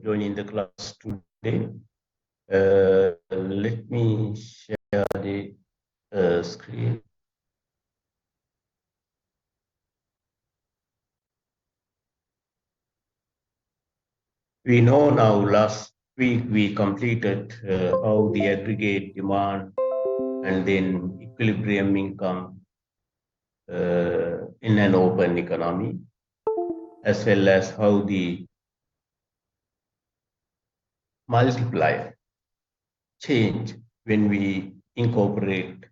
joining the class today. Let me share the screen. We know now last week we completed how the aggregate demand and then equilibrium income in an open economy, as well as how the multiplier change when we incorporate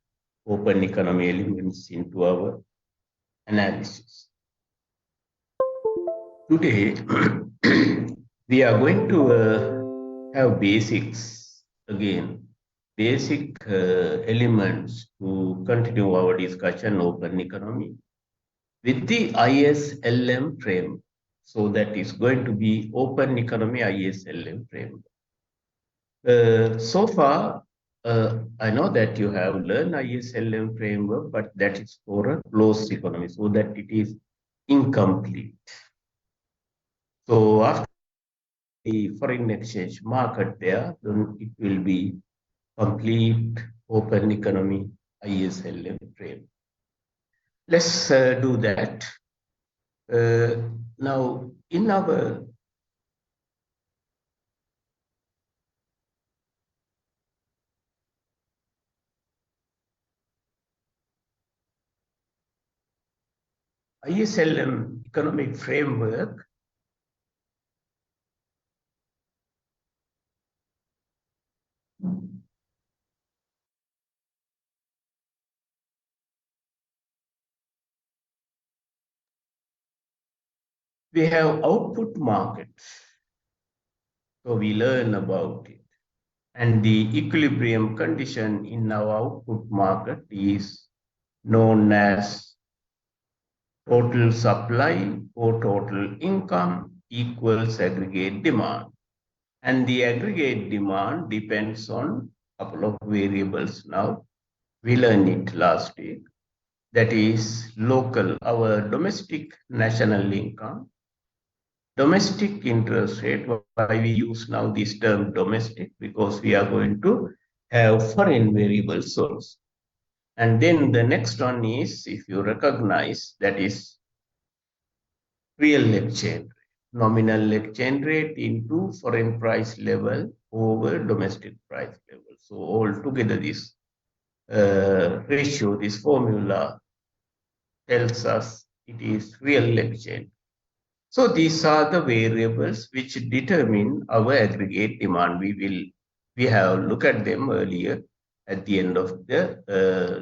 open economy elements into our analysis. Today, we are going to have basics again, basic elements to continue our discussion open economy with the ISLM framework. So that is going to be open economy ISLM framework. So far, I know that you have learned ISLM framework, but that is for a closed economy, so that it is incomplete. So after the foreign exchange market there, then it will be complete open economy ISLM frame. Let's do that. Now, in our ISLM economic framework, we have output markets. So we learn about it. And the equilibrium condition in our output market is known as total supply or total income equals aggregate demand. And the aggregate demand depends on a couple of variables now. We learned it last week. That is local, our domestic national income, domestic interest rate. Why we use now this term domestic? Because we are going to have foreign variables also. And then the next one is, if you recognize, that is real exchange rate, nominal exchange rate into foreign price level over domestic price level. So altogether this ratio, this formula tells us it is real exchange. So these are the variables which determine our aggregate demand. We have looked at them earlier at the end of the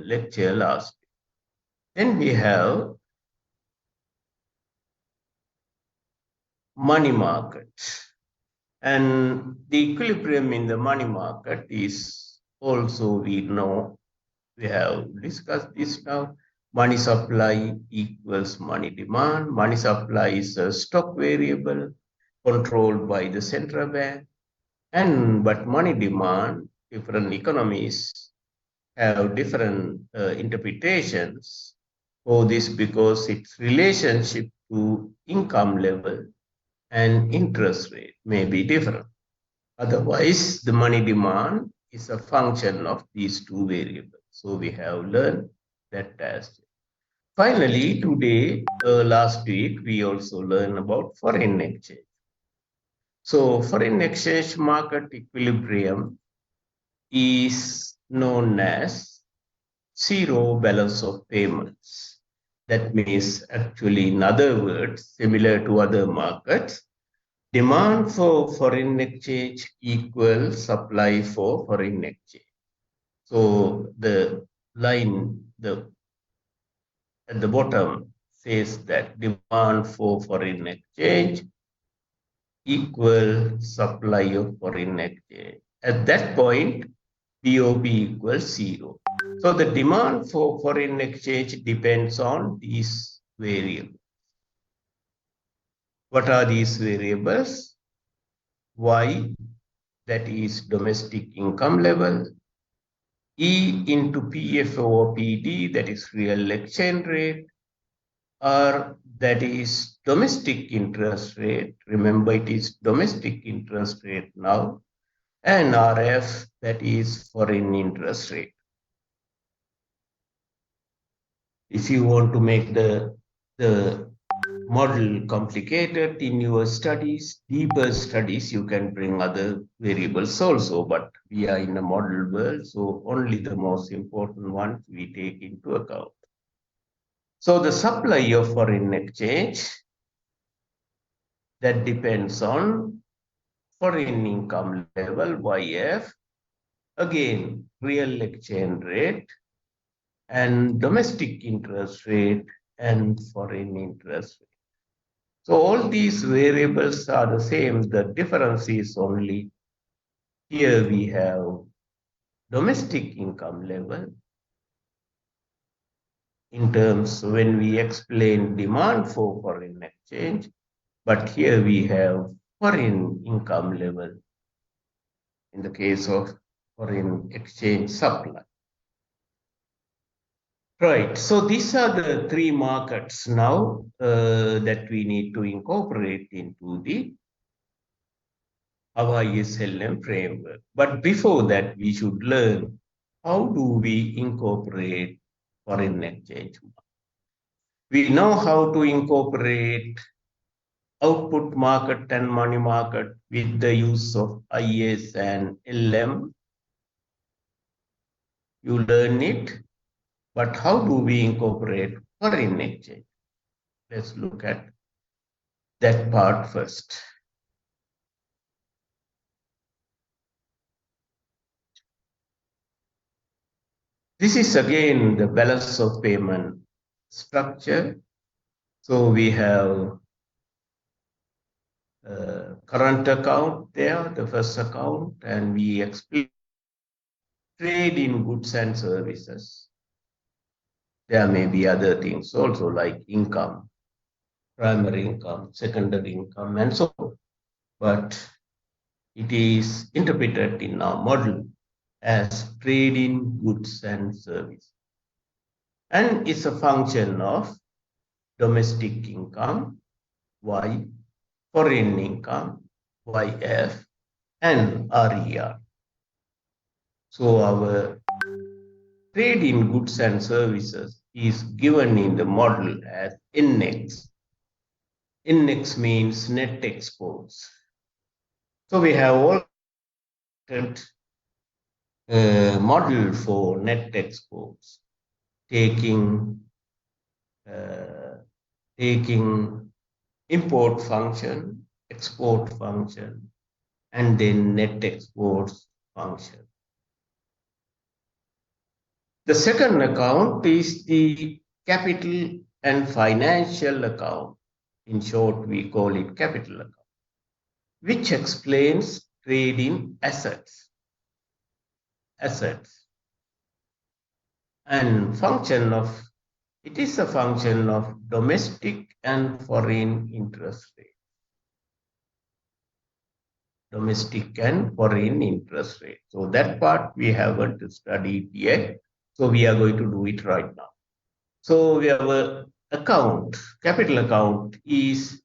lecture last. Then we have money market. And the equilibrium in the money market is also, we know, we have discussed this now. Money supply equals money demand. Money supply is a stock variable controlled by the central bank. But money demand, different economies have different interpretations for this because its relationship to income level and interest rate may be different. Otherwise, the money demand is a function of these two variables. So we have learned that as finally, today, last week, we also learned about foreign exchange. So foreign exchange market equilibrium is known as zero balance of payments. That means, actually, in other words, similar to other markets, demand for foreign exchange equals supply for foreign exchange. So the line at the bottom says that demand for foreign exchange equal supply of foreign exchange. At that point, BOP equals zero. So the demand for foreign exchange depends on these variables. What are these variables? Y, that is domestic income level. E into PF over PD, that is real exchange rate. R, that is domestic interest rate. Remember, it is domestic interest rate now, and RF, that is foreign interest rate. If you want to make the model complicated in your studies, deeper studies, you can bring other variables also, but we are in a model world, so only the most important ones we take into account. So the supply of foreign exchange, that depends on foreign income level, YF, again, real exchange rate, and domestic interest rate, and foreign interest rate. So all these variables are the same. The difference is only here we have domestic income level in terms when we explain demand for foreign exchange, but here we have foreign income level in the case of foreign exchange supply. Right, so these are the three markets now that we need to incorporate into the our ISLM framework. But before that, we should learn how do we incorporate foreign exchange. We know how to incorporate output market and money market with the use of IS and LM. You learn it, but how do we incorporate foreign exchange? Let's look at that part first. This is again the balance of payment structure. So we have current account there, the first account, and we explain trade in goods and services. There may be other things also like income, primary income, secondary income, and so on. But it is interpreted in our model as trade in goods and services. And it's a function of domestic income, Y, foreign income, YF, and RER. So our trade in goods and services is given in the model as NX. NX means net exports. So we have all model for net exports, taking import function, export function, and then net exports function. The second account is the capital and financial account. In short, we call it capital account, which explains trade in assets. And it is a function of domestic and foreign interest rate. Domestic and foreign interest rate. So that part we haven't studied yet. So we are going to do it right now. So we have a account, capital account is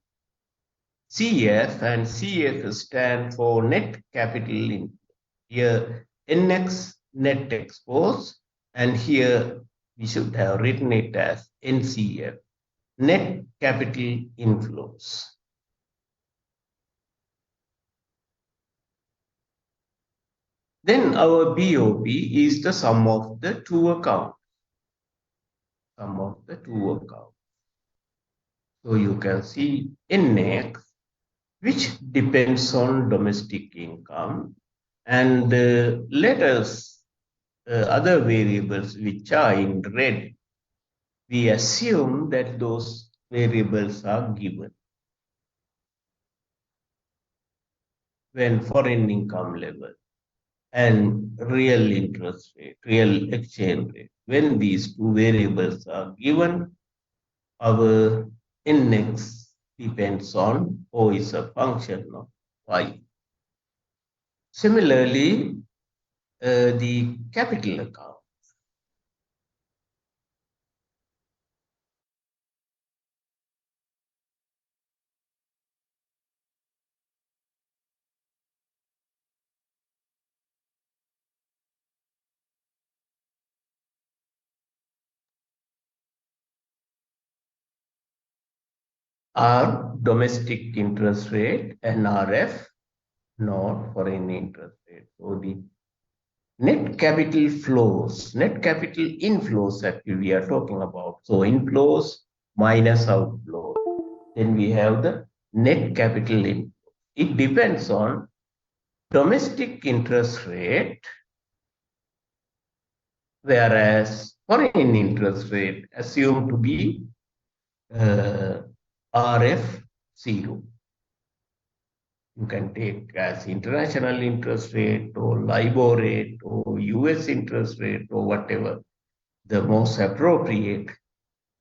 CF, and CF stands for net capital in here NX, net exports, and here we should have written it as NCF, net capital inflows. Then our BOP is the sum of the two accounts. So you can see NX, which depends on domestic income, and let us other variables which are in red, we assume that those variables are given. When foreign income level and real interest rate, real exchange rate, when these two variables are given, our index depends on O is a function of Y. Similarly, the capital account. R domestic interest rate and RF not foreign interest rate. So the net capital flows, net capital inflows actually we are talking about. So inflows minus outflow. Then we have the net capital in. It depends on domestic interest rate, whereas foreign interest rate assumed to be RF 0. You can take as international interest rate or LIBOR rate or US interest rate or whatever the most appropriate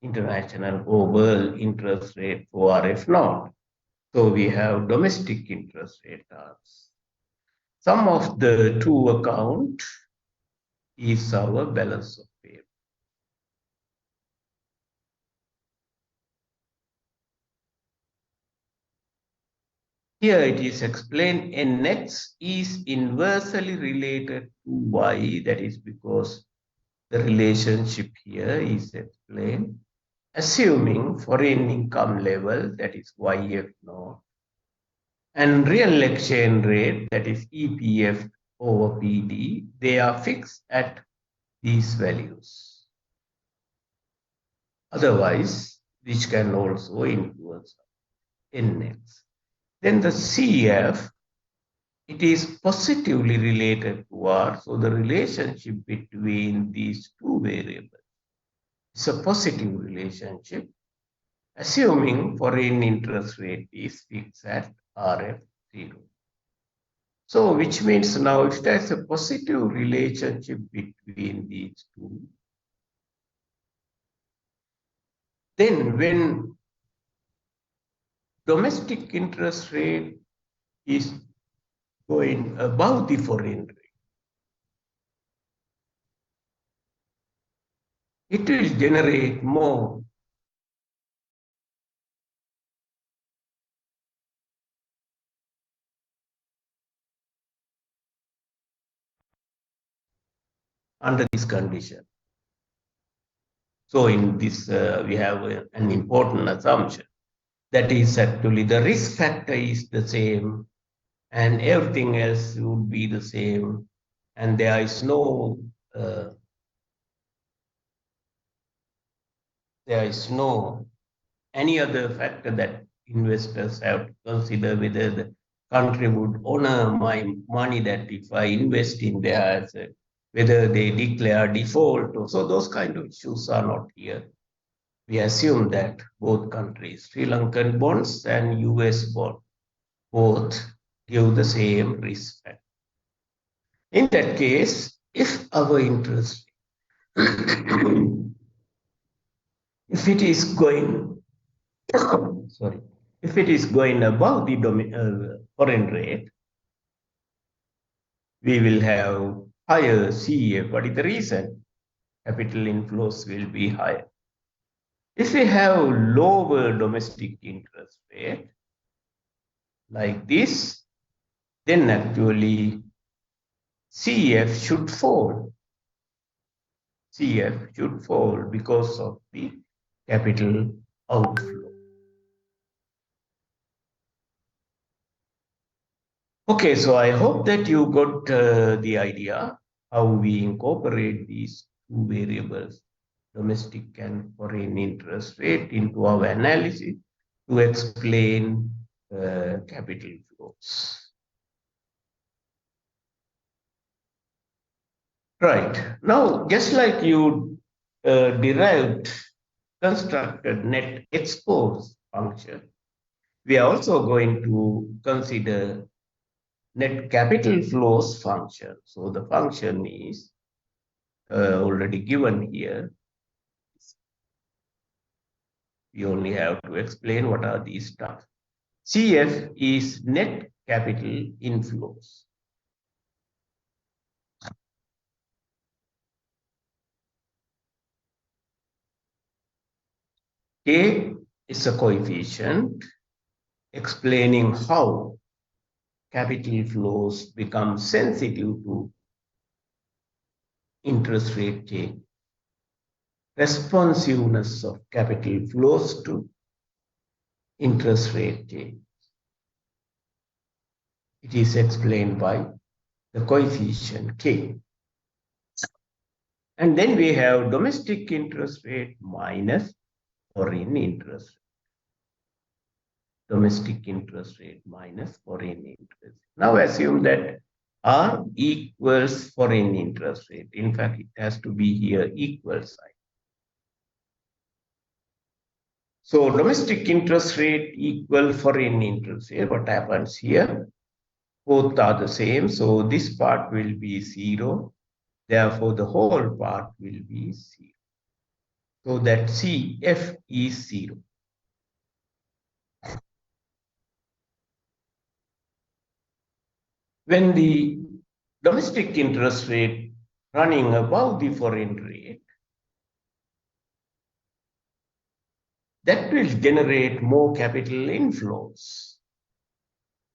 international or world interest rate for RF naught. So we have domestic interest rate terms. Sum of the two account is our balance of payment. Here it is explained NX is inversely related to Y. That is because the relationship here is explained assuming foreign income level, that is YF naught, and real exchange rate, that is EPF over PD, they are fixed at these values. Otherwise, which can also influence NX. Then the CF, it is positively related to R. So the relationship between these two variables is a positive relationship, assuming foreign interest rate is fixed at RF 0. So which means now if there's a positive relationship between these two, then when domestic interest rate is going above the foreign rate, it will generate more under this condition. So in this, we have an important assumption. That is actually the risk factor is the same and everything else would be the same. And there is no any other factor that investors have to consider whether the country would honor my money that if I invest in their asset, whether they declare default. Or, so those kind of issues are not here. We assume that both countries, Sri Lankan bonds and US bonds, both give the same risk factor. In that case, if our interest, if it is going, sorry, if it is going above the foreign rate, we will have higher CEF. What is the reason? Capital inflows will be higher. If we have lower domestic interest rate like this, then actually CEF should fall. CF should fall because of the capital outflow. Okay, so I hope that you got the idea how we incorporate these two variables, domestic and foreign interest rate, into our analysis to explain capital flows. Right. Now, just like you constructed net exports function, we are also going to consider net capital flows function. So the function is already given here. We only have to explain what are these stuff. CF is net capital inflows. K is a coefficient explaining how capital flows become sensitive to interest rate change. Responsiveness of capital flows to interest rate change. It is explained by the coefficient K. And then we have domestic interest rate minus foreign interest rate. Domestic interest rate minus foreign interest. Now assume that R equals foreign interest rate. In fact, it has to be here equal sign. So domestic interest rate equal foreign interest rate. What happens here? Both are the same. So this part will be 0. Therefore, the whole part will be 0. So that CF is 0. When the domestic interest rate running above the foreign rate, that will generate more capital inflows,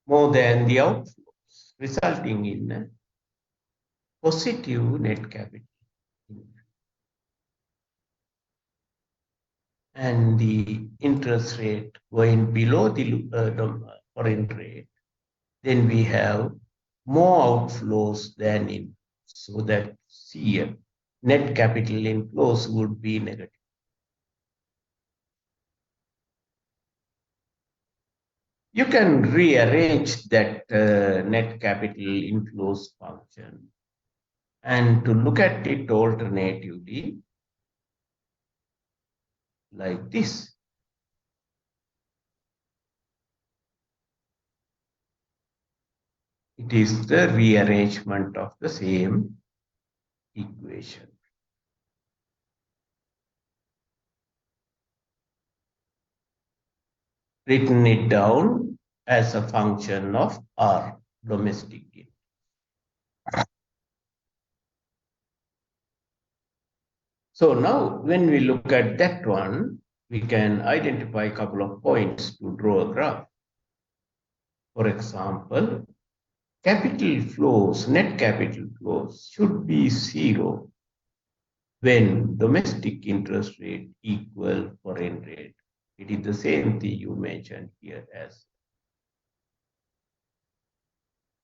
more than the outflows, resulting in a positive net capital. And the interest rate going below the foreign rate, then we have more outflows than in, so that CF, net capital inflows, would be negative. You can rearrange that net capital inflows function and to look at it alternatively like this. It is the rearrangement of the same equation. Written it down as a function of R, domestic gain. So now when we look at that one, we can identify a couple of points to draw a graph. For example, capital flows, net capital flows should be 0 when domestic interest rate equal foreign rate. It is the same thing you mentioned here as.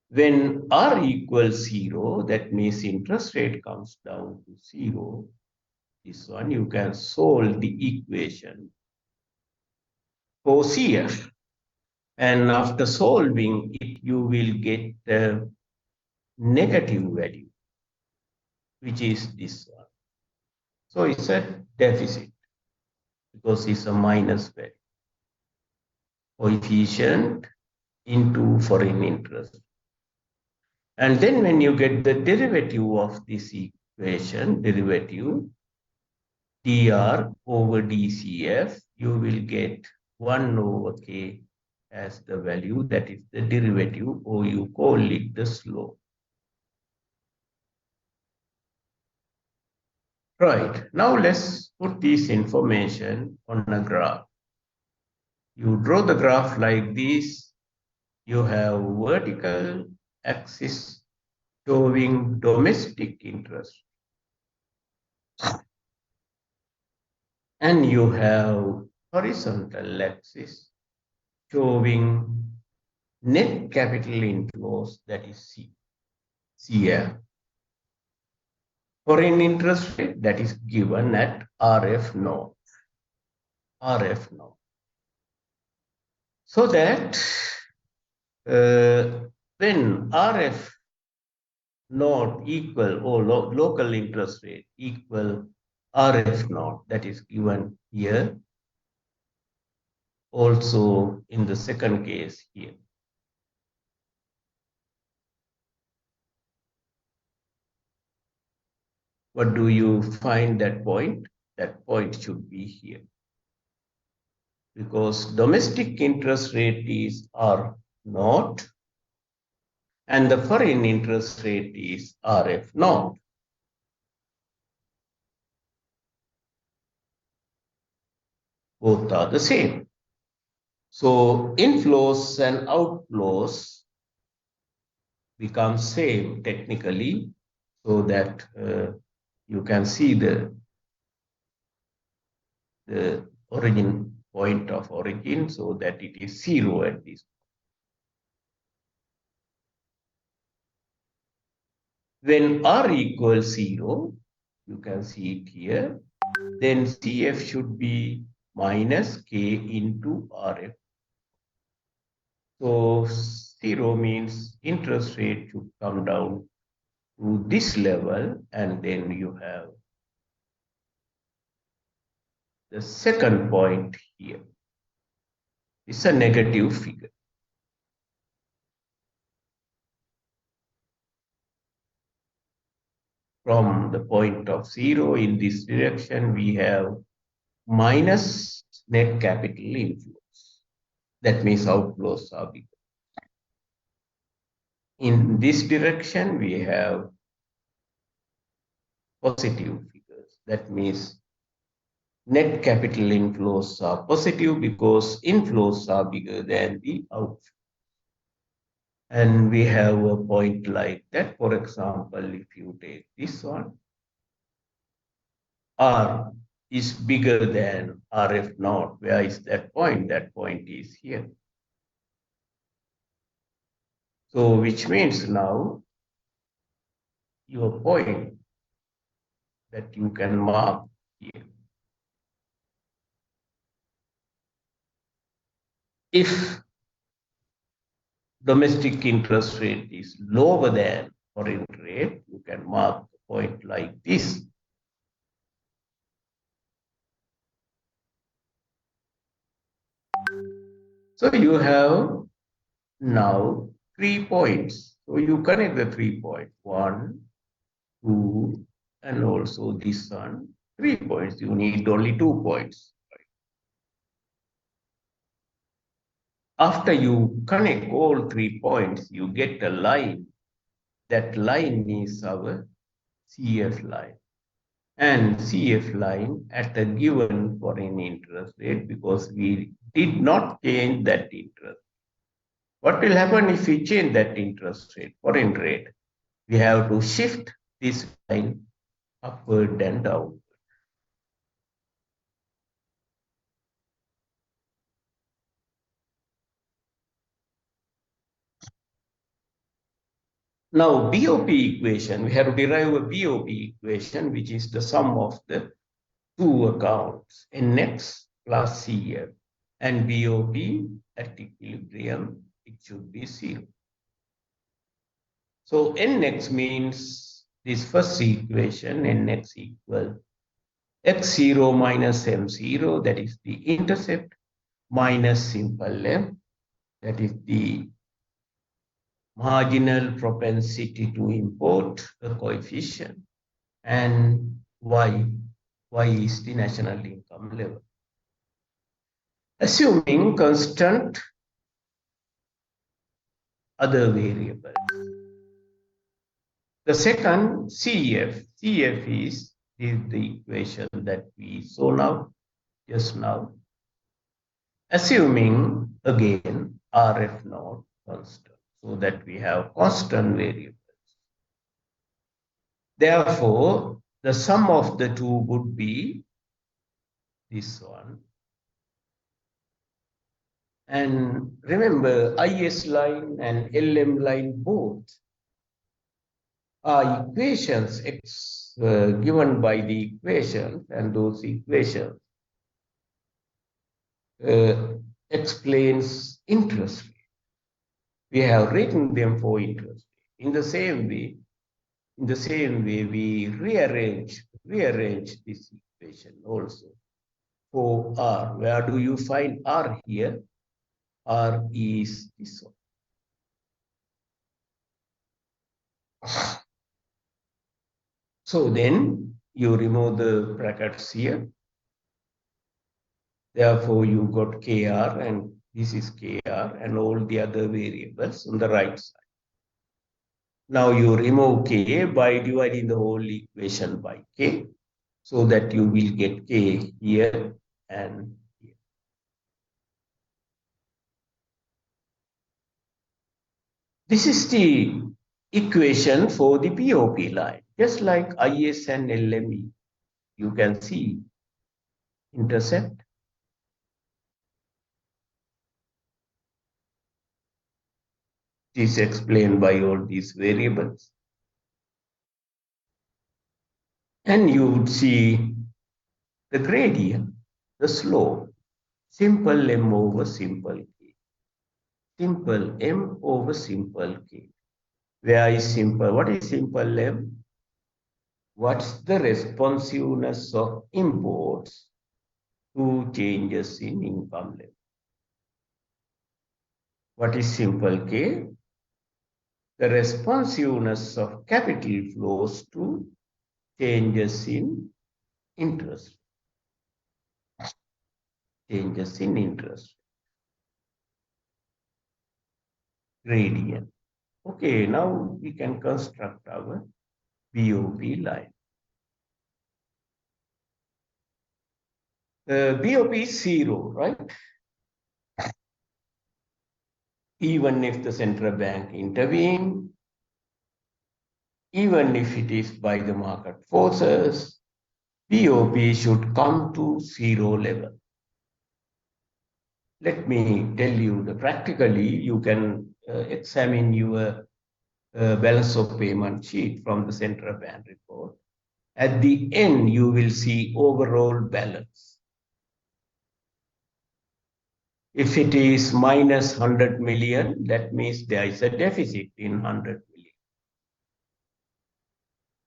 When R equals 0, that means interest rate comes down to 0. This one you can solve the equation for CF. And after solving it, you will get the negative value, which is this one. So it's a deficit because it's a minus value. Coefficient into foreign interest. And then when you get the derivative of this equation, derivative dr over dcf, you will get 1 over k as the value, that is the derivative, or you call it the slope. Right, now let's put this information on a graph. You draw the graph like this. You have vertical axis showing domestic interest. And you have horizontal axis showing net capital inflows, that is CF. Foreign interest rate, that is given at RF naught. RF naught. So that when RF naught equal, or local interest rate equal RF naught, that is given here, also in the second case here. What do you find that point? That point should be here. Because domestic interest rate is R naught and the foreign interest rate is RF naught. Both are the same. So inflows and outflows become same technically, so that you can see the origin point of origin so that it is 0 at this. When R equals 0, you can see it here, then CF should be minus K into RF. So 0 means interest rate should come down to this level, and then you have the second point here. It's a negative figure. From the point of 0 in this direction, we have minus net capital inflows. That means outflows are bigger. In this direction, we have positive figures. That means net capital inflows are positive because inflows are bigger than the outflows. And we have a point like that. For example, if you take this one, R is bigger than RF naught. Where is that point? That point is here. So which means now your point that you can mark here. If domestic interest rate is lower than foreign rate, you can mark the point like this. So you have now 3 points. So you connect the 3 points. 1, 2, and also this one. 3 points. You need only 2 points. After you connect all 3 points, you get a line. That line is our CF line. And CF line at a given foreign interest rate, because we did not change that interest. What will happen if we change that interest rate, foreign rate? We have to shift this line upward and down. Now, BOP equation, we have to derive a BOP equation, which is the sum of the two accounts, NX plus CF. And BOP at equilibrium, it should be 0. So NX means this first equation, NX equal X0 minus M0, that is the intercept, minus simple M, that is the marginal propensity to import, the coefficient, and Y is the national income level. Assuming constant other variables. The second, CF is the equation that we saw now, just now. Assuming again RF naught constant, so that we have constant variables. Therefore, the sum of the two would be this one. And remember, IS line and LM line both are equations given by the equations, and those equations explains interest rate. We have written them for interest rate. In the same way, we rearrange this equation also for R. Where do you find R here? R is this one. So then you remove the brackets here. Therefore, you got KR, and this is KR, and all the other variables on the right side. Now you remove K by dividing the whole equation by K, so that you will get K here and here. This is the equation for the BOP line. Just like IS and LME, you can see intercept, It is explained by all these variables. And you would see the gradient, the slope, simple m over simple k. Simple m over simple k. Where is simple? What is simple m? What's the responsiveness of imports to changes in income level? What is simple k? The responsiveness of capital flows to changes in interest. Changes in interest. Gradient. Okay, now we can construct our BOP line. BOP is 0, right? Even if the central bank intervene, even if it is by the market forces, BOP should come to 0 level. Let me tell you that practically you can examine your balance of payment sheet from the central bank report. At the end, you will see overall balance. If it is minus 100 million, that means there is a deficit in 100 million.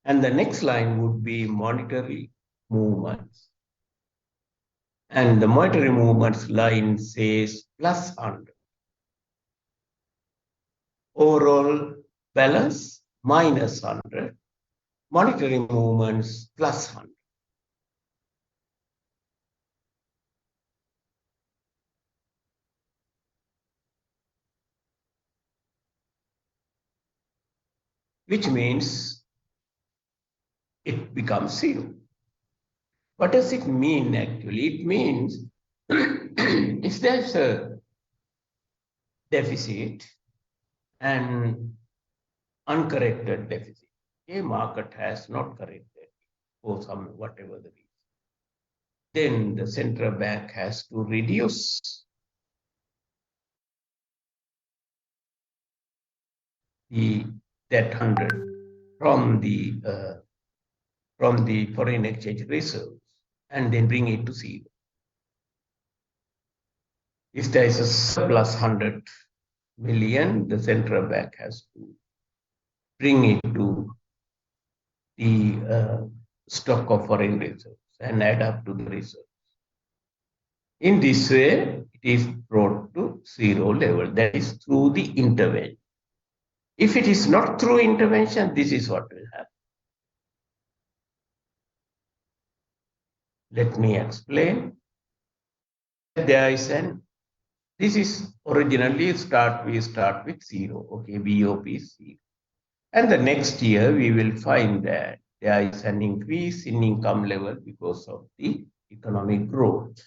And the next line would be monetary movements. And the monetary movements line says plus 100. Overall balance minus 100. Monetary movements plus 100. Which means it becomes 0. What does it mean actually? It means if there's a deficit and uncorrected deficit, a market has not corrected for some whatever the reason, then the central bank has to reduce that 100 from the foreign exchange reserves and then bring it to 0. If there is a surplus 100 million, the central bank has to bring it to the stock of foreign reserves and add up to the reserves. In this way, it is brought to 0 level. That is through the intervention. If it is not through intervention, this is what will happen. Let me explain. There is this is originally we start with 0. Okay, BOP is 0. And the next year we will find that there is an increase in income level because of the economic growth.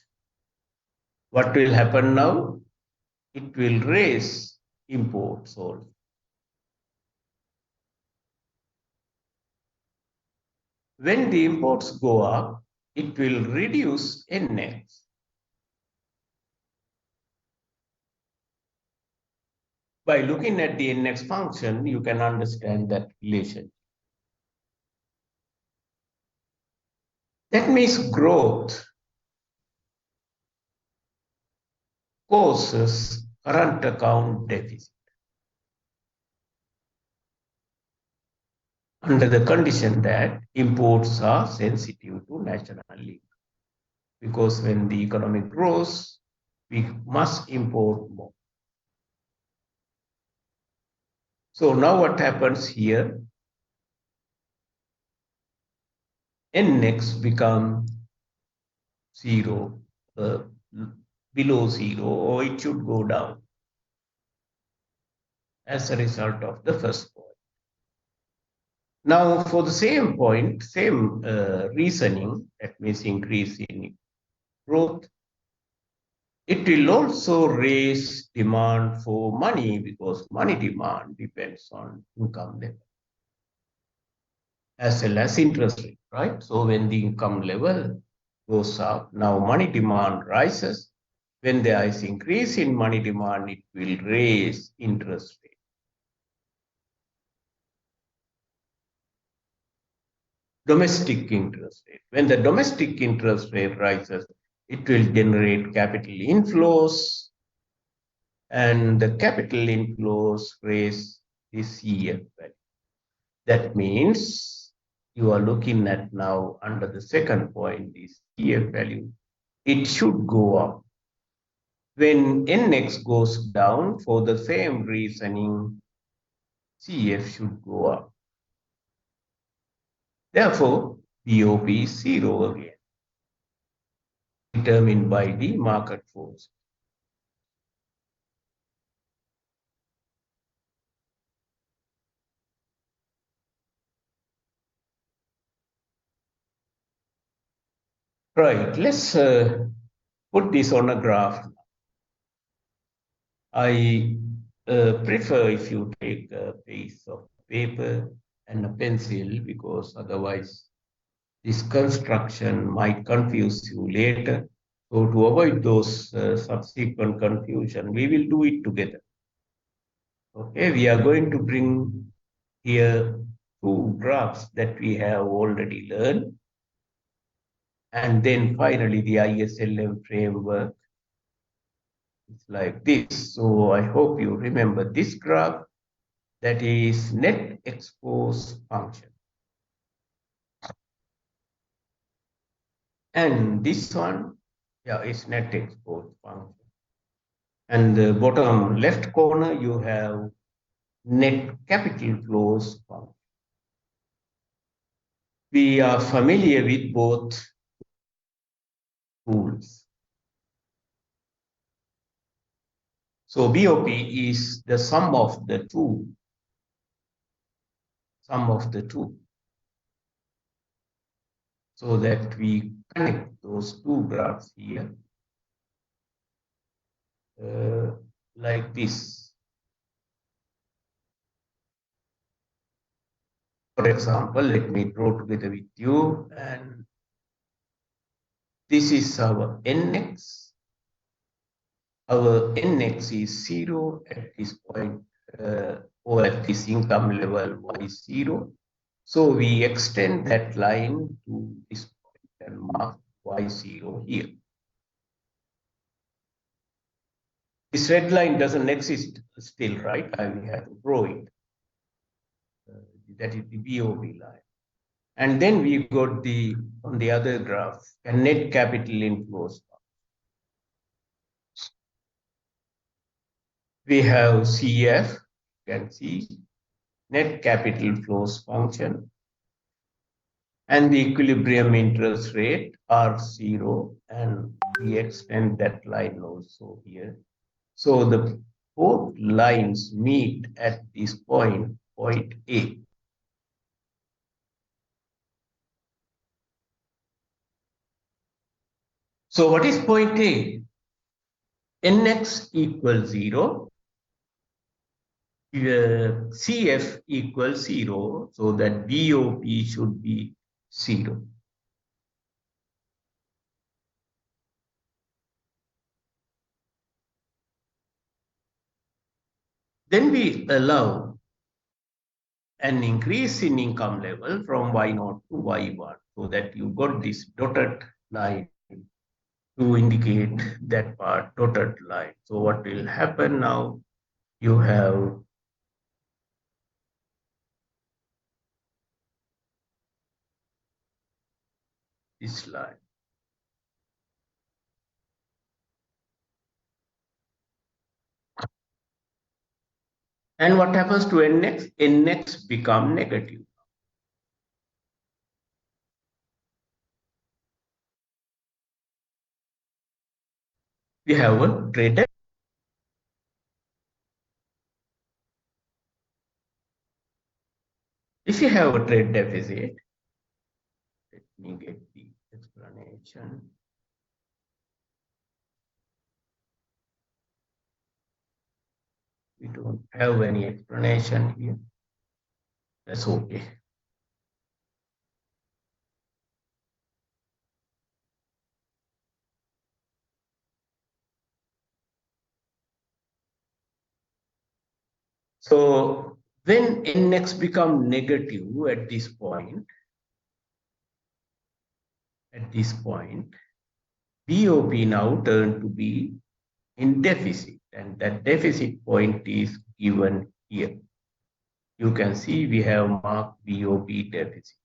What will happen now? It will raise imports also. When the imports go up, it will reduce NX. By looking at the NX function, you can understand that relation. That means growth causes current account deficit. Under the condition that imports are sensitive to national income. Because when the economy grows, we must import more. So now what happens here? NX become 0, below 0, or it should go down as a result of the first point. Now for the same point, same reasoning, that means increase in growth, it will also raise demand for money because money demand depends on income level as well as interest rate, right? So when the income level goes up, now money demand rises. When there is increase in money demand, it will raise interest rate. domestic interest rate. When the domestic interest rate rises, it will generate capital inflows, and the capital inflows raise the CF value. That means you are looking at now under the second point, the CF value. It should go up. When NX goes down, for the same reasoning, CF should go up. Therefore, BOP is zero again, determined by the market force. Right, let's put this on a graph. I prefer if you take a piece of paper and a pencil, because otherwise this construction might confuse you later. So to avoid those subsequent confusion, we will do it together. Okay, we are going to bring here two graphs that we have already learned. And then finally the ISLM framework is like this. So I hope you remember this graph, that is net expose function. And this one, yeah, is net export function. And the bottom left corner, you have net capital flows function. We are familiar with both tools. So BOP is the sum of the two. So that we connect those two graphs here like this. For example, let me draw together with you, and this is our NX. Our NX is 0 at this point, or at this income level Y0. So we extend that line to this point and mark Y0 here. This red line doesn't exist still, right? I will have to draw it. That is the BOB line. And then we got the, on the other graph, a net capital inflows. We have CF, you can see, net capital flows function, and the equilibrium interest rate R0, and we extend that line also here. So the both lines meet at this point, point A. So what is point A? Nx equals 0, CF equals 0, so that BOP should be 0. Then we allow an increase in income level from Y0 to Y1, so that you got this dotted line to indicate that part, dotted line. So what will happen now? You have this line. And what happens to Nx? Nx become negative. We have a trade. If you have a trade deficit, let me get the explanation. We don't have any explanation here. That's okay. So when Nx become negative at this point, at this point, BOP now turned to be in deficit, and that deficit point is given here. You can see we have marked BOP deficit.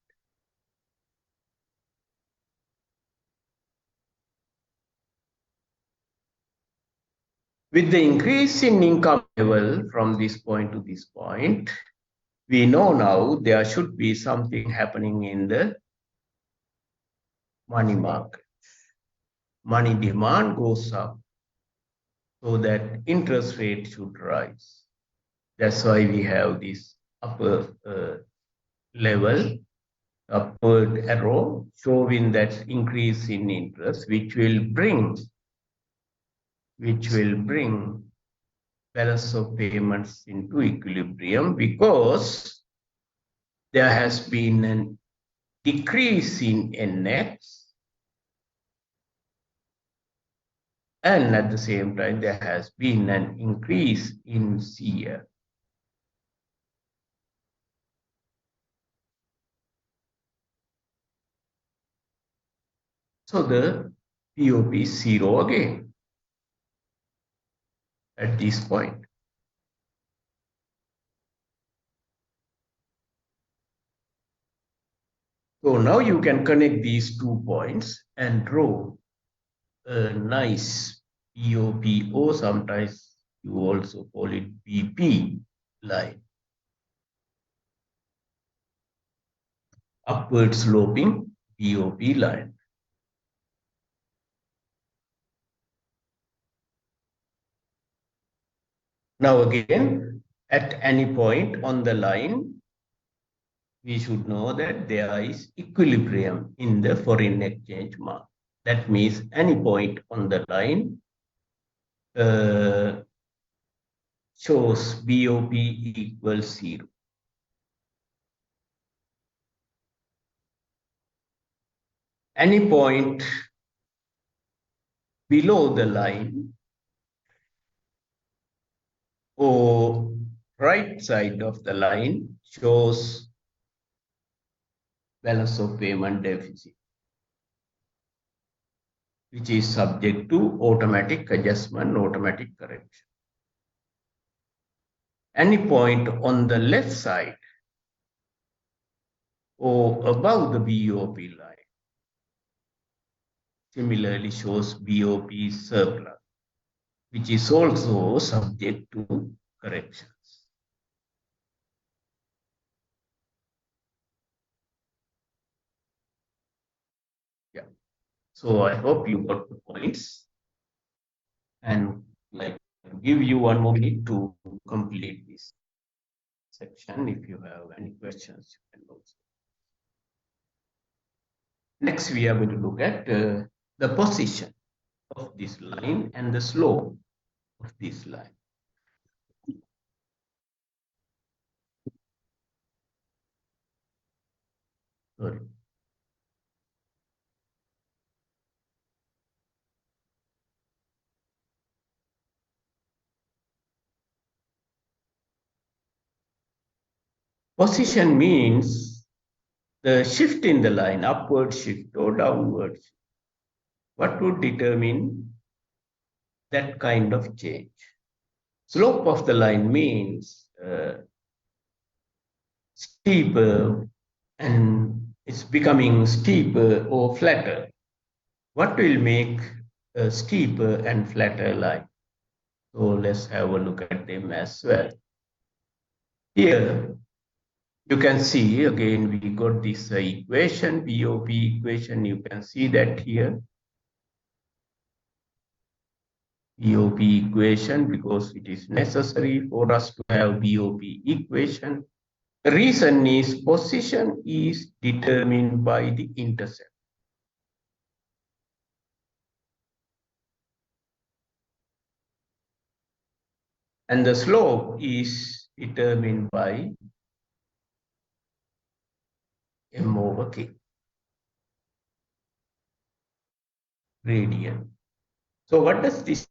With the increase in income level from this point to this point, we know now there should be something happening in the money market. Money demand goes up, so that interest rate should rise. That's why we have this upper level, upward arrow showing that increase in interest, which will bring balance of payments into equilibrium, because there has been a decrease in NX, and at the same time there has been an increase in CF. So the POP is 0 again at this point. So now you can connect these 2 points and draw a nice POP, or sometimes you also call it BP line. Upward sloping POP line. Now again, at any point on the line, we should know that there is equilibrium in the foreign exchange market. That means any point on the line shows BOP equals 0. Any point below the line or right side of the line shows balance of payment deficit, which is subject to automatic adjustment, automatic correction. Any point on the left side or above the BOP line similarly shows BOP surplus, which is also subject to corrections. Yeah. So I hope you got the points, and like to give you 1 more minute to complete this section. If you have any questions, you can also. Next, we are going to look at the position of this line and the slope of this line. Sorry. Position means the shift in the line, upward shift or downward shift. What would determine that kind of change? Slope of the line means steeper, and it's becoming steeper or flatter. What will make a steeper and flatter line? So let's have a look at them as well. Here you can see again we got this equation, BOP equation. You can see that here. BOP equation, because it is necessary for us to have BOP equation. The reason is position is determined by the intercept. And the slope is determined by M over K, gradient. So what does this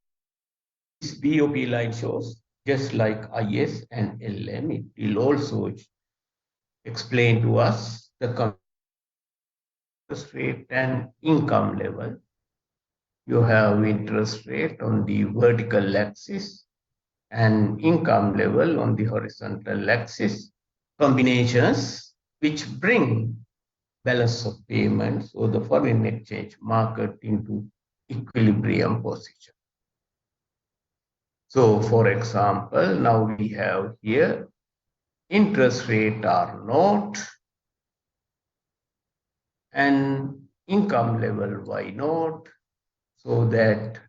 BOP line shows? Just like IS and LM, it will also explain to us the interest rate and income level. You have interest rate on the vertical axis and income level on the horizontal axis. Combinations which bring balance of payments or the foreign exchange market into equilibrium position. So for example, now we have here interest rate R naught and income level Y naught, so that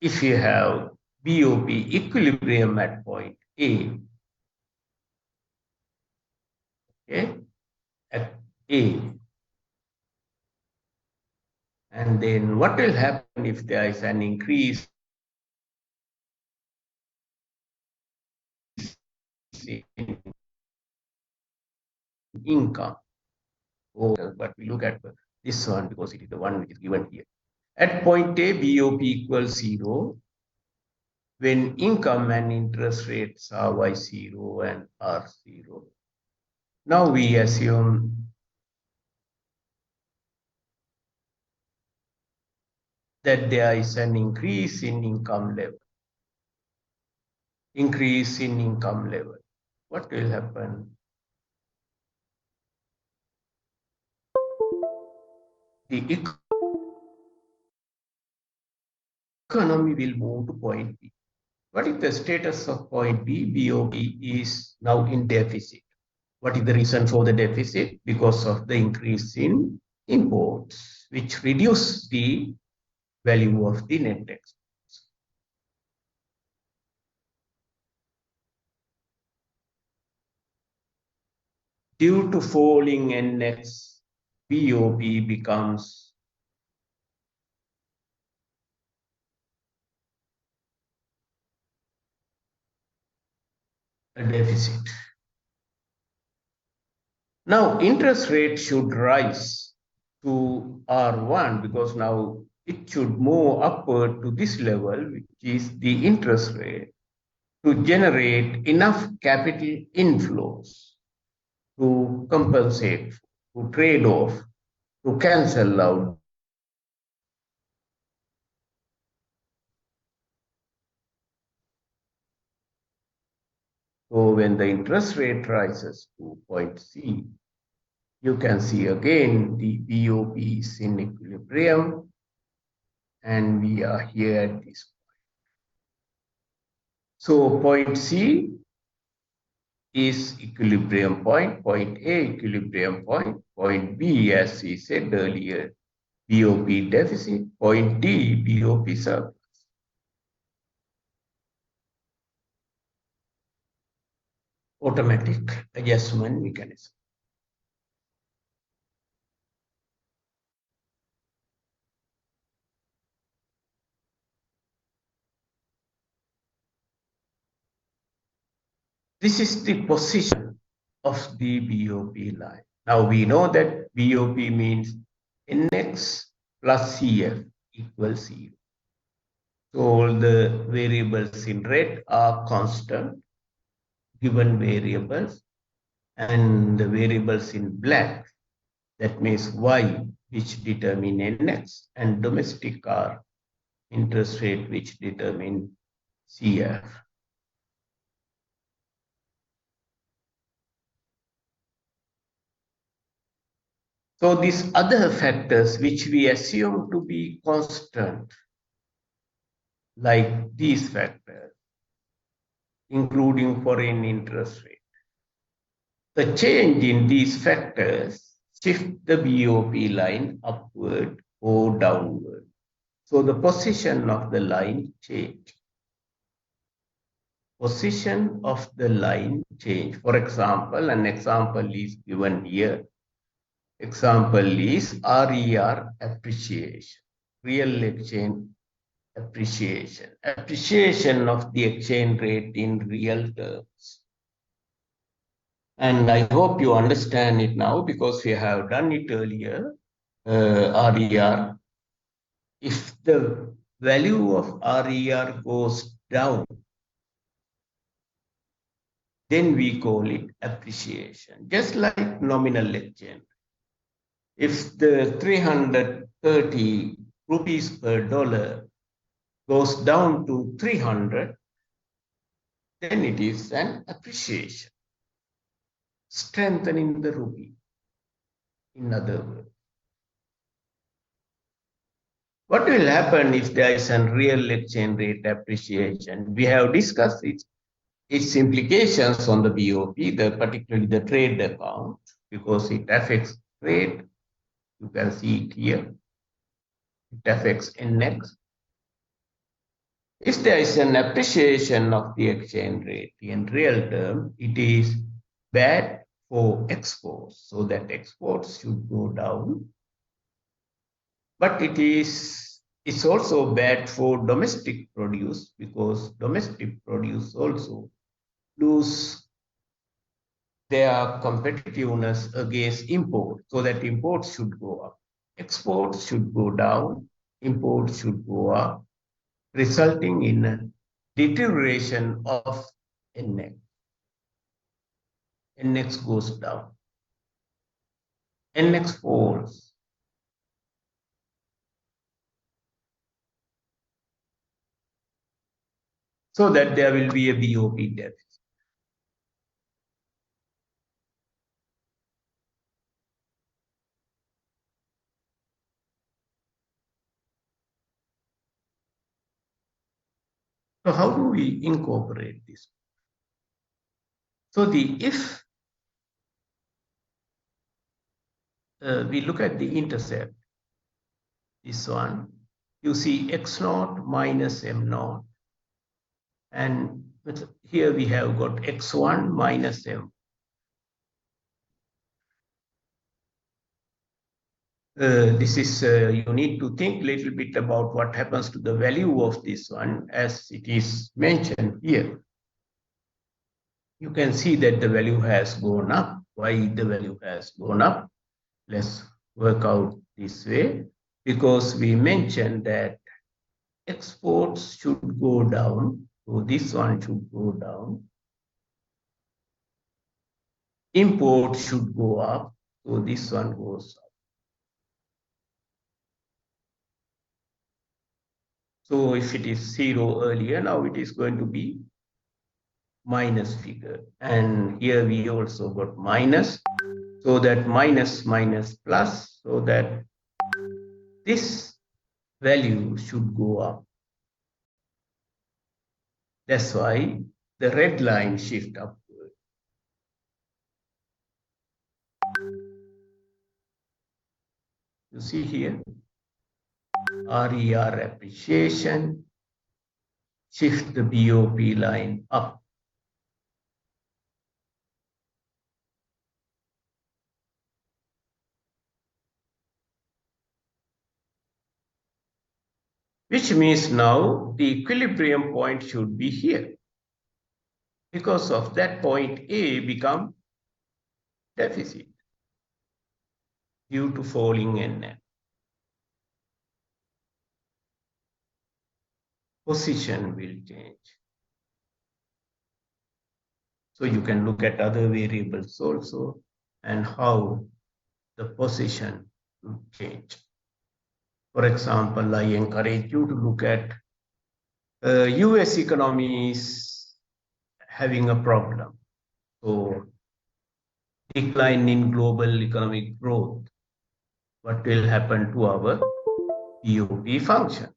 if you have BOP equilibrium at point A, okay, at A, and then what will happen if there is an increase in income? But we look at this one because it is the one which is given here. At point A, BOP equals 0 when income and interest rates are Y0 and R0. Now we assume that there is an increase in income level. Increase in income level. What will happen? The economy will move to point B. What is the status of point B? BOP is now in deficit. What is the reason for the deficit? Because of the increase in imports, which reduce the value of the net exports. Due to falling NX, BOP becomes a deficit. Now, interest rate should rise to R1 because now it should move upward to this level, which is the interest rate, to generate enough capital inflows to compensate, to trade off, to cancel out. So when the interest rate rises to point C, you can see again the BOP is in equilibrium, and we are here at this point. So point C is equilibrium point, point A equilibrium point B, as we said earlier, BOP deficit, point D, BOP surplus. Automatic adjustment mechanism. This is the position of the BOP line. Now we know that BOP means NX plus CF equals 0. So all the variables in red are constant, given variables, and the variables in black, that means Y, which determine NX, and domestic are interest rate, which determine CF. So these other factors which we assume to be constant, like these factors, including foreign interest rate, the change in these factors shift the BOP line upward or downward. So the position of the line change. Position of the line change. For example, an example is given here. Example is RER appreciation, real exchange appreciation, appreciation of the exchange rate in real terms. And I hope you understand it now because we have done it earlier, RER. If the value of RER goes down, then we call it appreciation, just like nominal exchange. If the 330 rupees per dollar goes down to 300, then it is an appreciation, strengthening the rupee, in other words. What will happen if there is a real exchange rate appreciation? We have discussed its implications on the BOP, particularly the trade account, because it affects trade. You can see it here. It affects NX. If there is an appreciation of the exchange rate in real term, it is bad for exports, so that exports should go down. But it's also bad for domestic produce, because domestic produce also lose their competitiveness against import, so that imports should go up. Exports should go down, imports should go up, resulting in a deterioration of NX. NX goes down. NX falls. So that there will be a BOP deficit. So how do we incorporate this? So if we look at the intercept, this one, you see X naught minus M naught. And here we have got X1 minus M. This is, you need to think a little bit about what happens to the value of this one, as it is mentioned here. You can see that the value has gone up. Why the value has gone up? Let's work out this way, because we mentioned that exports should go down, so this one should go down. Import should go up, so this one goes up. So if it is 0 earlier, now it is going to be minus figure. And here we also got minus, so that minus minus plus, so that this value should go up. That's why the red line shift upward. You see here, RER appreciation, shift the BOP line up. Which means now the equilibrium point should be here. Because of that, point A become deficit due to falling NM. Position will change. So you can look at other variables also and how the position will change. For example, I encourage you to look at US economy is having a problem. So decline in global economic growth. What will happen to our BOP function?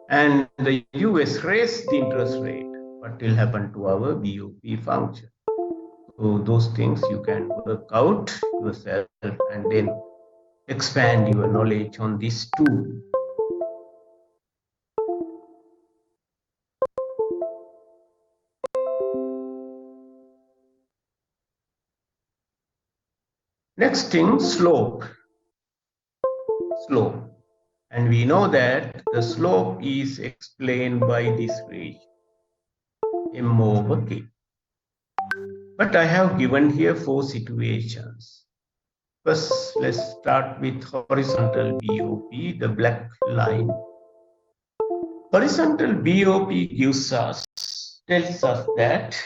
And the US raised the interest rate. What will happen to our BOP function? So those things you can work out yourself and then expand your knowledge on these two. Next thing, slope. Slope. And we know that the slope is explained by this ratio, M over K. But I have given here 4 situations. First, let's start with horizontal BOP, the black line. Horizontal BOP tells us that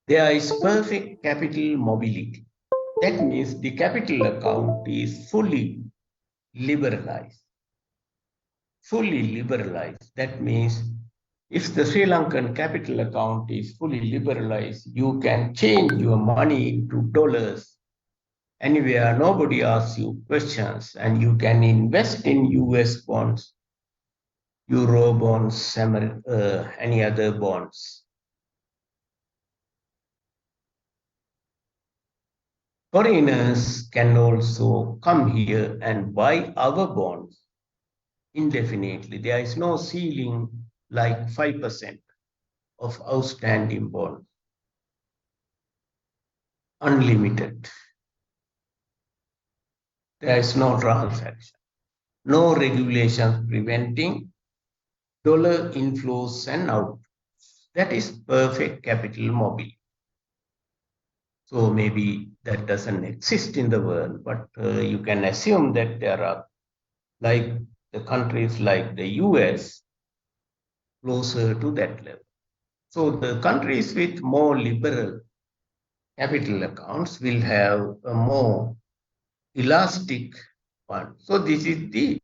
There is perfect capital mobility. That means the capital account is fully liberalized. Fully liberalized. That means if the Sri Lankan capital account is fully liberalized, you can change your money into dollars anywhere. Nobody asks you questions, and you can invest in US bonds, Euro bonds, any other bonds. Foreigners can also come here and buy our bonds indefinitely. There is no ceiling like 5% of outstanding bonds, unlimited. There is no transaction, no regulations preventing dollar inflows and outflows. That is perfect capital mobility. So maybe that doesn't exist in the world, but you can assume that there are, like the countries like the US, closer to that level. So the countries with more liberal capital accounts will have a more elastic one. So this is the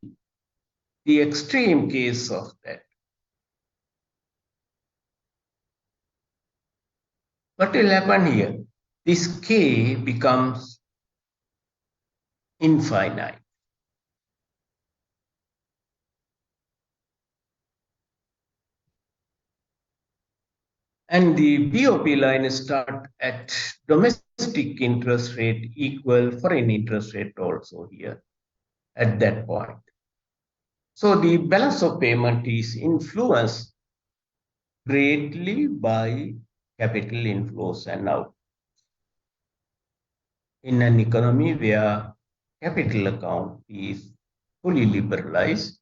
extreme case of that. What will happen here? This K becomes infinite. And the BOP line start at domestic interest rate equal foreign interest rate also here at that point. So the balance of payment is influenced greatly by capital inflows and out. In an economy where capital account is fully liberalized,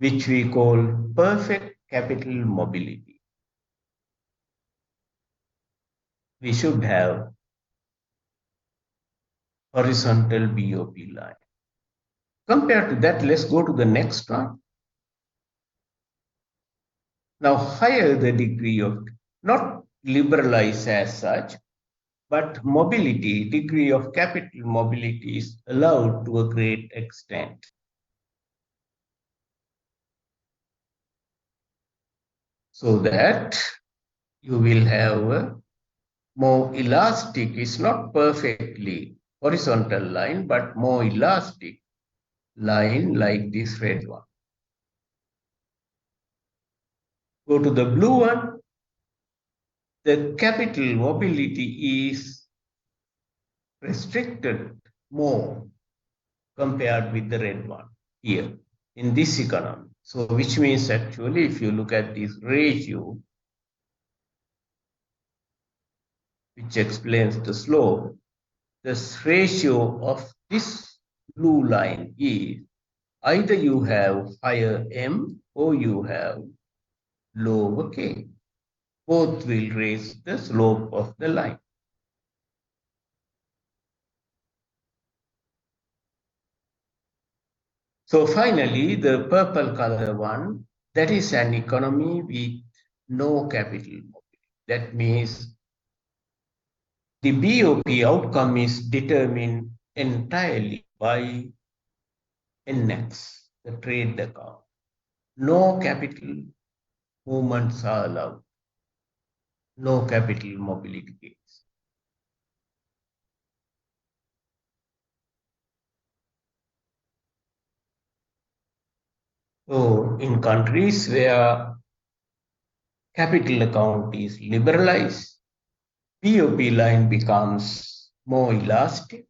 which we call perfect capital mobility, we should have horizontal BOP line. Compared to that, let's go to the next one. Now, higher the degree of, not liberalized as such, but mobility, degree of capital mobility is allowed to a great extent. So that you will have a more elastic, it's not perfectly horizontal line, but more elastic line like this red one. Go to the blue one. The capital mobility is restricted more compared with the red one here in this economy. So which means actually if you look at this ratio, which explains the slope, this ratio of this blue line is either you have higher M or you have lower K. Both will raise the slope of the line. So finally, the purple color one, that is an economy with no capital mobility. That means the BOP outcome is determined entirely by NX, the trade account. No capital movements are allowed. No capital mobility gains. So in countries where capital account is liberalized, BOP line becomes more elastic.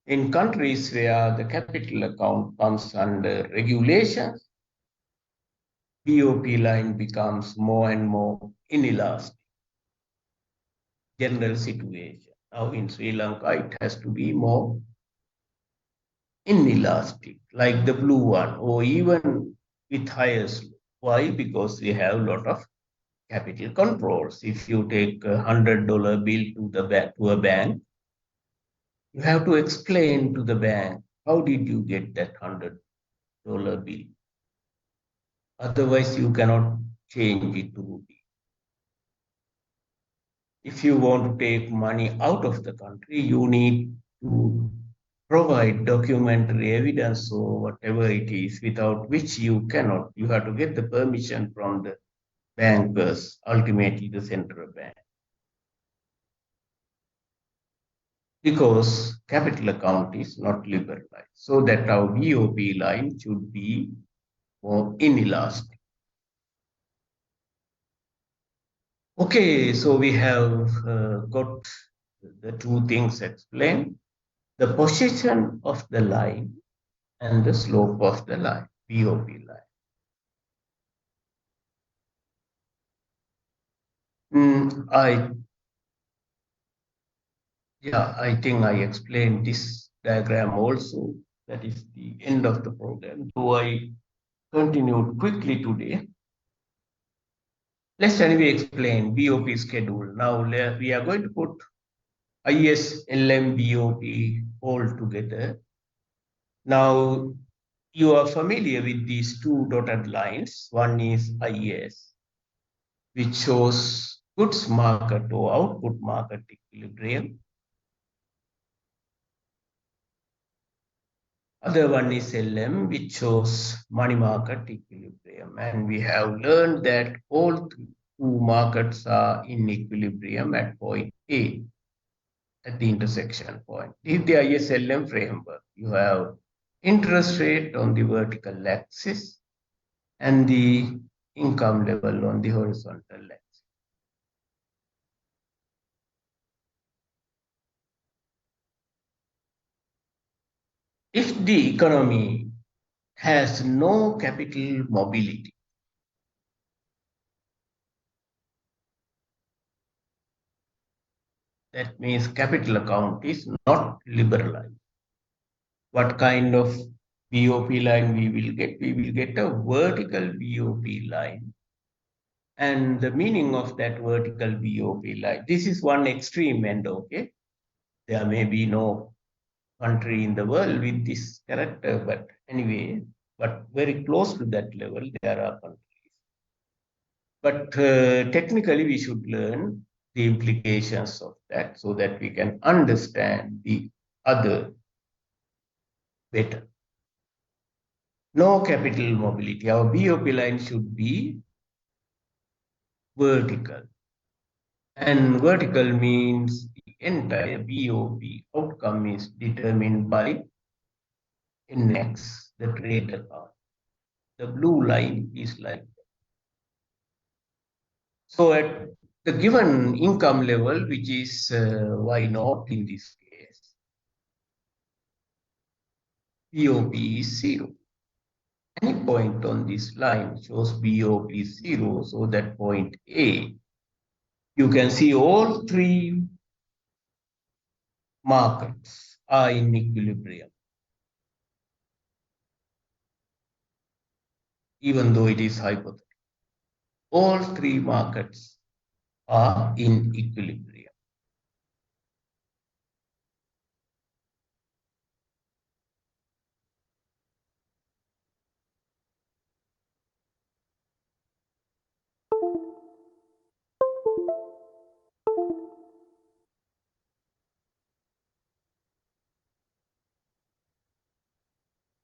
In countries where the capital account comes under regulations, BOP line becomes more and more inelastic. General situation. Now in Sri Lanka, it has to be more inelastic, like the blue one, or even with higher slope. Why? Because we have a lot of capital controls. If you take $100 bill to a bank, you have to explain to the bank how did you get that $100 bill. Otherwise, you cannot change it to rupee. If you want to take money out of the country, you need to provide documentary evidence or whatever it is, without which you cannot. You have to get the permission from the bankers, ultimately the central bank, because capital account is not liberalized. So that our BOP line should be more inelastic. Okay, so we have got the two things explained: the position of the line and the slope of the line, BOP line. I I think I explained this diagram also. That is the end of the program. So I continued quickly today. Let's anyway explain BOP schedule. Now we are going to put IS, LM, BOP all together. Now you are familiar with these two dotted lines. One is IS, which shows goods market or output market equilibrium. Other one is LM, which shows money market equilibrium. And we have learned that all two markets are in equilibrium at point A, at the intersection point. If the ISLM framework, you have interest rate on the vertical axis and the income level on the horizontal axis. If the economy has no capital mobility, that means capital account is not liberalized. What kind of BOP line we will get? We will get a vertical BOP line. And the meaning of that vertical BOP line, this is one extreme end, okay? There may be no country in the world with this character, but anyway, but very close to that level, there are countries. But technically, we should learn the implications of that so that we can understand the other better. No capital mobility. Our BOP line should be vertical. And vertical means the entire BOP outcome is determined by index, the trade account. The blue line is like that. So at the given income level, which is Y naught in this case, BOP is 0. Any point on this line shows BOP is 0, so that point A, you can see all three markets are in equilibrium, even though it is hypothetical. All three markets are in equilibrium.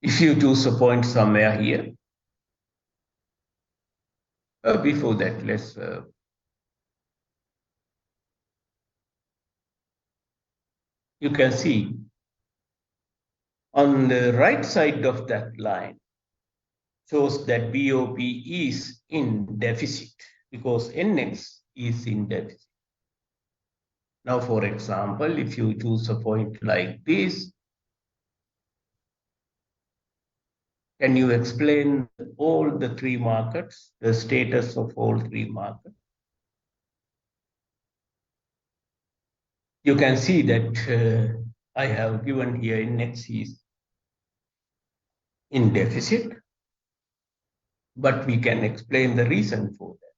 If you choose a point somewhere here, before that, let's you can see on the right side of that line shows that BOP is in deficit because NX is in deficit. Now, for example, if you choose a point like this, can you explain all the three markets, the status of all three markets? You can see that I have given here index is in deficit, but we can explain the reason for that.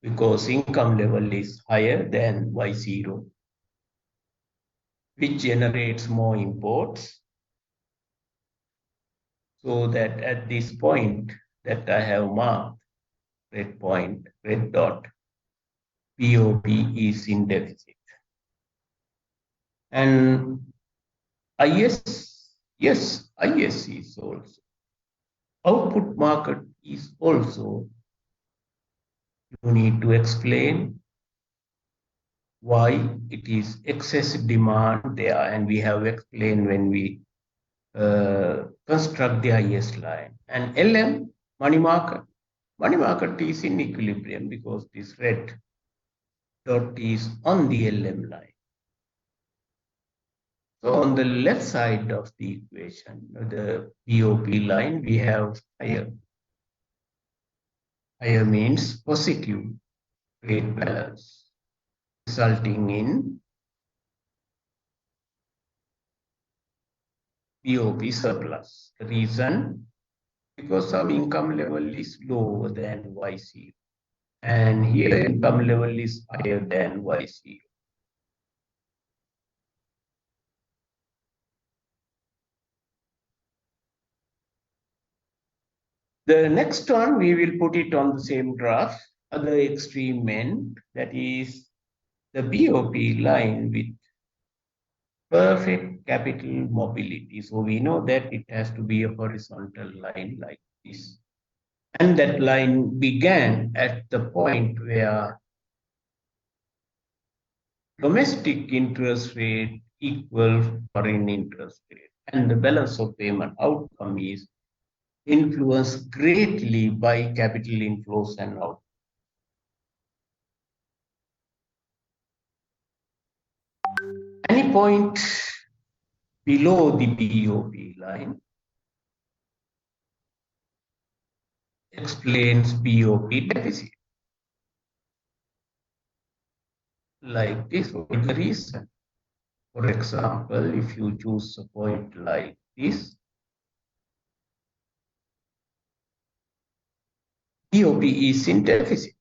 Because income level is higher than Y0, which generates more imports, so that at this point that I have marked, red point, red dot, BOP is in deficit. And IS, yes, IS is also. Output market is also, you need to explain why it is excess demand there. And we have explained when we construct the IS line. And LM, money market is in equilibrium because this red dot is on the LM line. So on the left side of the equation, the BOP line, we have higher. Higher means positive trade balance, resulting in BOP surplus. The reason, because some income level is lower than Y0. And here income level is higher than Y0. The next one, we will put it on the same graph, other extreme end, that is the BOP line with perfect capital mobility. So we know that it has to be a horizontal line like this. And that line began at the point where domestic interest rate equals foreign interest rate. And the balance of payment outcome is influenced greatly by capital inflows and outflows. Any point below the BOP line explains BOP deficit. Like this, what is the reason? For example, if you choose a point like this, BOP is in deficit.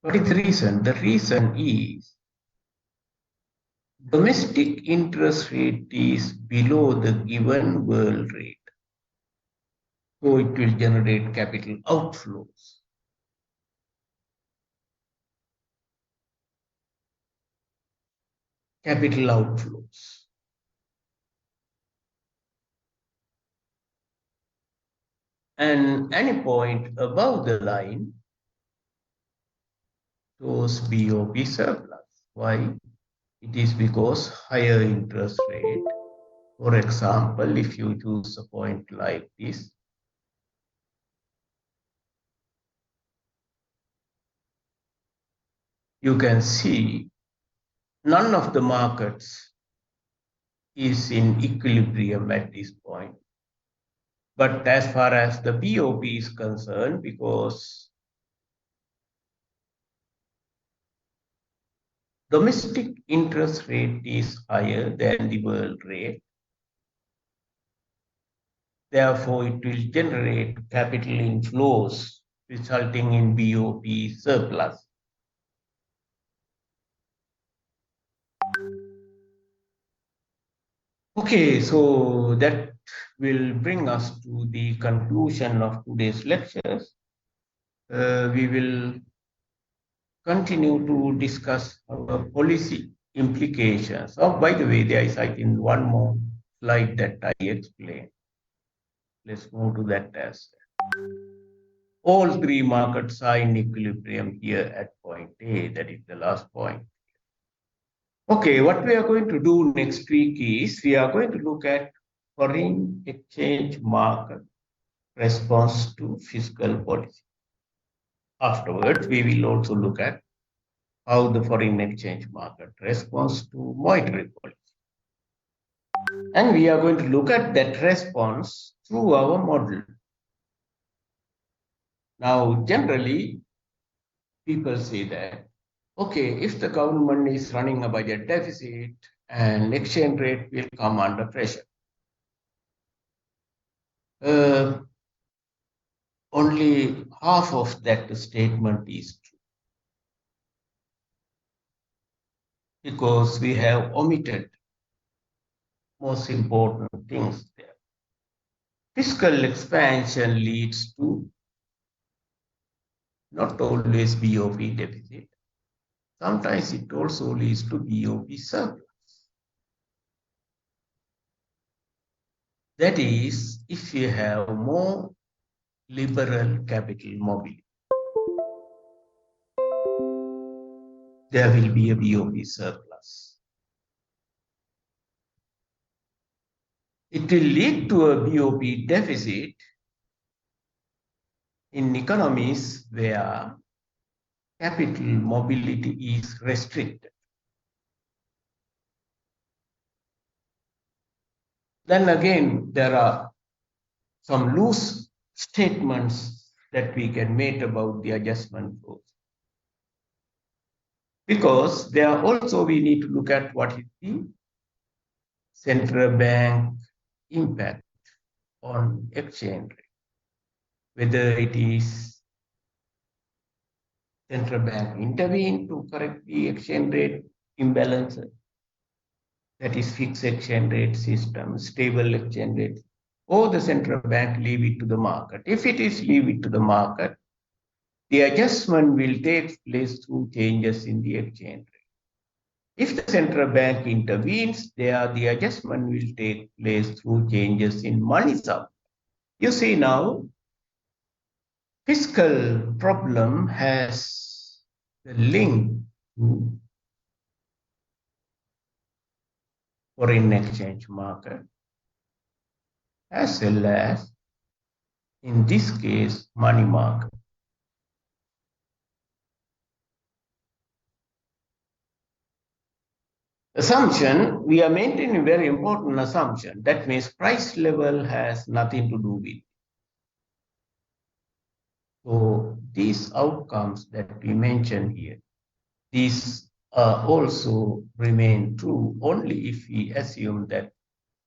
What is the reason? The reason is domestic interest rate is below the given world rate. So it will generate capital outflows. Capital outflows. And any point above the line shows BOP surplus. Why? It is because higher interest rate. For example, if you choose a point like this, you can see none of the markets is in equilibrium at this point. But as far as the BOP is concerned, because domestic interest rate is higher than the world rate, therefore it will generate capital inflows resulting in BOP surplus. Okay, so that will bring us to the conclusion of today's lectures. We will continue to discuss our policy implications. Oh, by the way, there is, I think, one more slide that I explained. Let's move to that as all three markets are in equilibrium here at point A. That is the last point. Okay, what we are going to do next week is we are going to look at foreign exchange market response to fiscal policy. Afterwards, we will also look at how the foreign exchange market responds to monetary policy. And we are going to look at that response through our model. Now, generally, people say that, okay, if the government is running a budget deficit and exchange rate will come under pressure. Only half of that statement is true, because we have omitted most important things there. Fiscal expansion leads to not always BOP deficit. Sometimes it also leads to BOP surplus. That is, if you have more liberal capital mobility, there will be a BOP surplus. It will lead to a BOP deficit in economies where capital mobility is restricted. Then again, there are some loose statements that we can make about the adjustment flows. Because there also we need to look at what is the central bank impact on exchange rate, whether it is central bank intervene to correct the exchange rate imbalance, that is fixed exchange rate system, stable exchange rate, or the central bank leave it to the market. If it is leave it to the market, the adjustment will take place through changes in the exchange rate. If the central bank intervenes, there the adjustment will take place through changes in money supply. You see now, fiscal problem has the link to foreign exchange market, as well as, in this case, money market. Assumption, we are maintaining a very important assumption. That means price level has nothing to do with it. So these outcomes that we mentioned here, these also remain true only if we assume that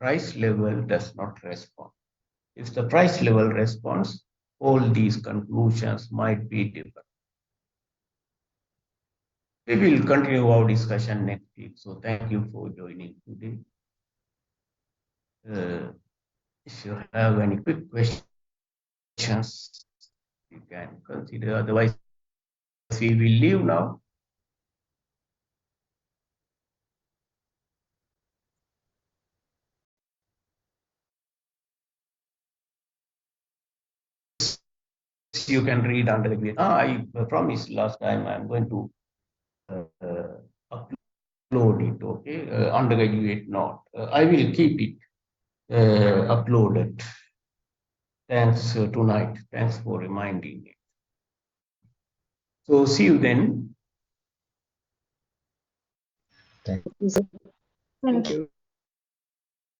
price level does not respond. If the price level responds, all these conclusions might be different. We will continue our discussion next week. So thank you for joining today. If you have any quick questions, you can consider. Otherwise, we will leave now. You can read undergraduate. I promised last time I'm going to upload it. Okay, undergraduate note. I will keep it uploaded. Thanks tonight. Thanks for reminding me. So see you then. Thank you.